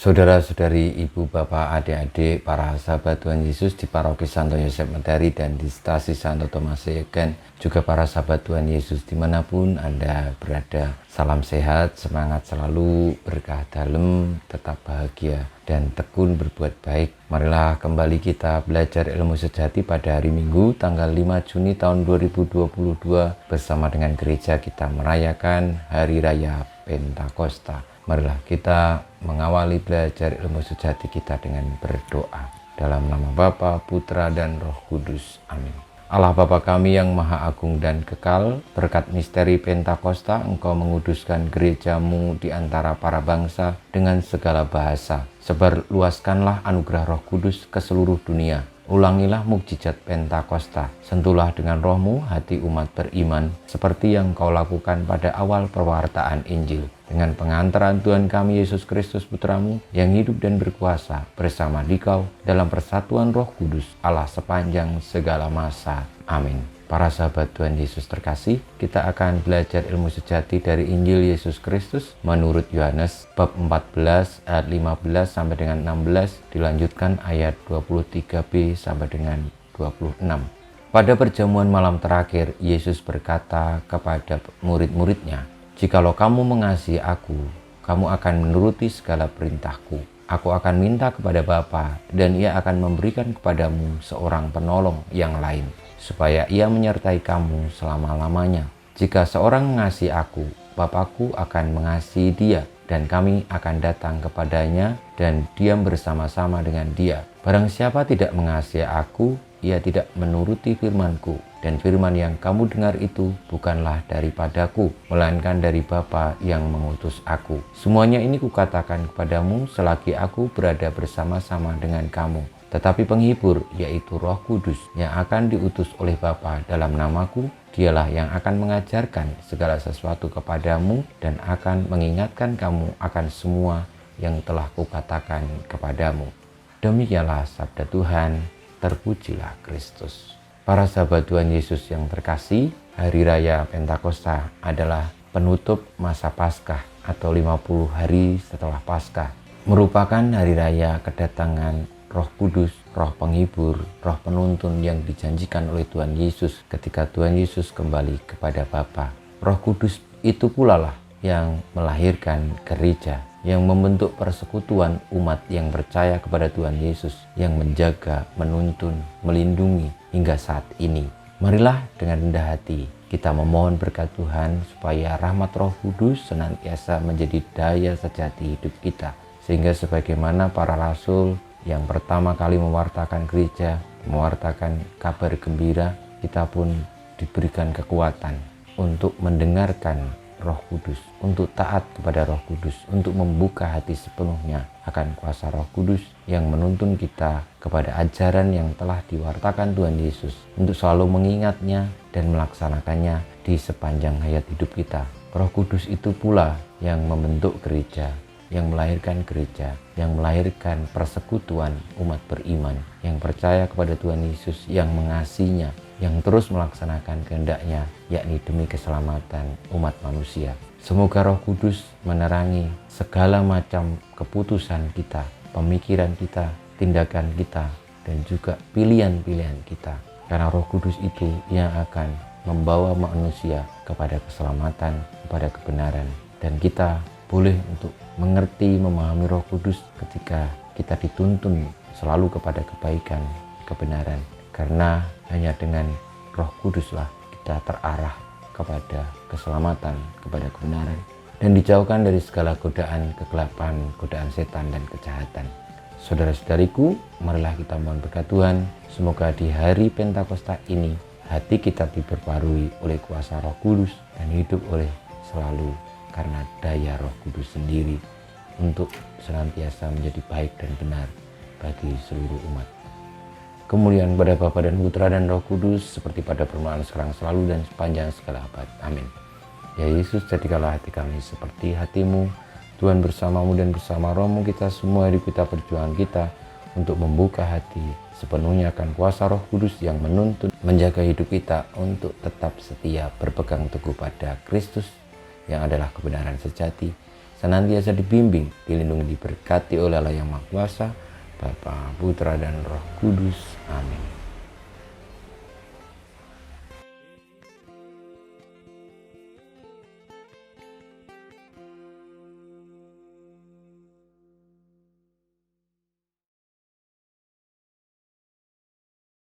Saudara-saudari, ibu, bapak, adik-adik, para sahabat Tuhan Yesus di Paroki Santo Yosef Mentari dan di Stasi Santo Thomas Yegen, juga para sahabat Tuhan Yesus dimanapun Anda berada. Salam sehat, semangat selalu, berkah dalam, tetap bahagia, dan tekun berbuat baik. Marilah kembali kita belajar ilmu sejati pada hari Minggu tanggal 5 Juni tahun 2022 bersama dengan gereja kita merayakan Hari Raya Pentakosta. Marilah kita mengawali belajar ilmu sejati kita dengan berdoa. Dalam nama Bapa, Putra, dan Roh Kudus. Amin. Allah Bapa kami yang Maha Agung dan Kekal, berkat misteri Pentakosta, Engkau menguduskan gerejamu di antara para bangsa dengan segala bahasa. Sebarluaskanlah anugerah Roh Kudus ke seluruh dunia. Ulangilah mukjizat Pentakosta, sentuhlah dengan roh-Mu hati umat beriman, seperti yang Kau lakukan pada awal pewartaan Injil. Dengan pengantaran Tuhan kami Yesus Kristus Putra-Mu, yang hidup dan berkuasa bersama Dikau dalam persatuan Roh Kudus, Allah sepanjang segala masa. Amin. Para sahabat Tuhan Yesus terkasih, kita akan belajar ilmu sejati dari Injil Yesus Kristus menurut Yohanes bab 14 ayat 15 sampai dengan 16, dilanjutkan ayat 23b sampai dengan 26. Pada perjamuan malam terakhir, Yesus berkata kepada murid-muridnya, "Jikalau kamu mengasihi aku, kamu akan menuruti segala perintahku. Aku akan minta kepada Bapa, dan Ia akan memberikan kepadamu seorang penolong yang lain, supaya Ia menyertai kamu selama-lamanya. Jika seorang mengasihi aku, Bapakku akan mengasihi dia, dan kami akan datang kepadanya dan diam bersama-sama dengan dia. Barang siapa tidak mengasihi aku, ia tidak menuruti firman-Ku, dan firman yang kamu dengar itu bukanlah daripadaku, melainkan dari Bapa yang mengutus aku. Semuanya ini kukatakan kepadamu selagi aku berada bersama-sama dengan kamu. Tetapi penghibur, yaitu Roh Kudus, yang akan diutus oleh Bapa dalam namaku, dialah yang akan mengajarkan segala sesuatu kepadamu dan akan mengingatkan kamu akan semua yang telah kukatakan kepadamu." Demikianlah sabda Tuhan, terpujilah Kristus. Para sahabat Tuhan Yesus yang terkasih, Hari Raya Pentakosta adalah penutup masa Paskah atau 50 hari setelah Paskah. Merupakan hari raya kedatangan Roh Kudus, Roh Penghibur, Roh Penuntun yang dijanjikan oleh Tuhan Yesus ketika Tuhan Yesus kembali kepada Bapa. Roh Kudus itu pula lah yang melahirkan gereja, yang membentuk persekutuan umat yang percaya kepada Tuhan Yesus, yang menjaga, menuntun, melindungi hingga saat ini. Marilah dengan rendah hati kita memohon berkat Tuhan supaya rahmat Roh Kudus senantiasa menjadi daya sejati hidup kita, sehingga sebagaimana para rasul yang pertama kali mewartakan gereja, mewartakan kabar gembira, kita pun diberikan kekuatan untuk mendengarkan Roh Kudus, untuk taat kepada Roh Kudus, untuk membuka hati sepenuhnya akan kuasa Roh Kudus yang menuntun kita kepada ajaran yang telah diwartakan Tuhan Yesus, untuk selalu mengingatnya dan melaksanakannya di sepanjang hayat hidup kita. Roh Kudus itu pula yang membentuk gereja, yang melahirkan gereja, yang melahirkan persekutuan umat beriman, yang percaya kepada Tuhan Yesus, yang mengasihinya, yang terus melaksanakan kehendaknya, yakni demi keselamatan umat manusia. Semoga Roh Kudus menerangi segala macam keputusan kita, pemikiran kita, tindakan kita, dan juga pilihan-pilihan kita. Karena Roh Kudus itu yang akan membawa manusia kepada keselamatan, kepada kebenaran. Dan kita boleh untuk mengerti, memahami Roh Kudus ketika kita dituntun selalu kepada kebaikan, kebenaran. Karena hanya dengan Roh Kuduslah kita terarah kepada keselamatan, kepada kebenaran, dan dijauhkan dari segala godaan kegelapan, godaan setan dan kejahatan. Saudara-saudariku, marilah kita mohon berkat Tuhan. Semoga di hari Pentakosta ini hati kita diperbarui oleh kuasa Roh Kudus dan hidup oleh selalu karena daya Roh Kudus sendiri untuk senantiasa menjadi baik dan benar bagi seluruh umat. Kemuliaan kepada Bapa dan Putra dan Roh Kudus, seperti pada permulaan, sekarang, selalu, dan sepanjang segala abad. Amin. Ya Yesus, jadikanlah hati kami seperti hati-Mu. Tuhan bersama-Mu dan bersama Roh-Mu, kita semua hidup kita, perjuangan kita untuk membuka hati sepenuhnya akan kuasa Roh Kudus yang menuntun, menjaga hidup kita untuk tetap setia berpegang teguh pada Kristus yang adalah kebenaran sejati, senantiasa dibimbing, dilindungi, diberkati oleh Allah yang Maha Kuasa, Bapa, Putra, dan Roh Kudus. Amin.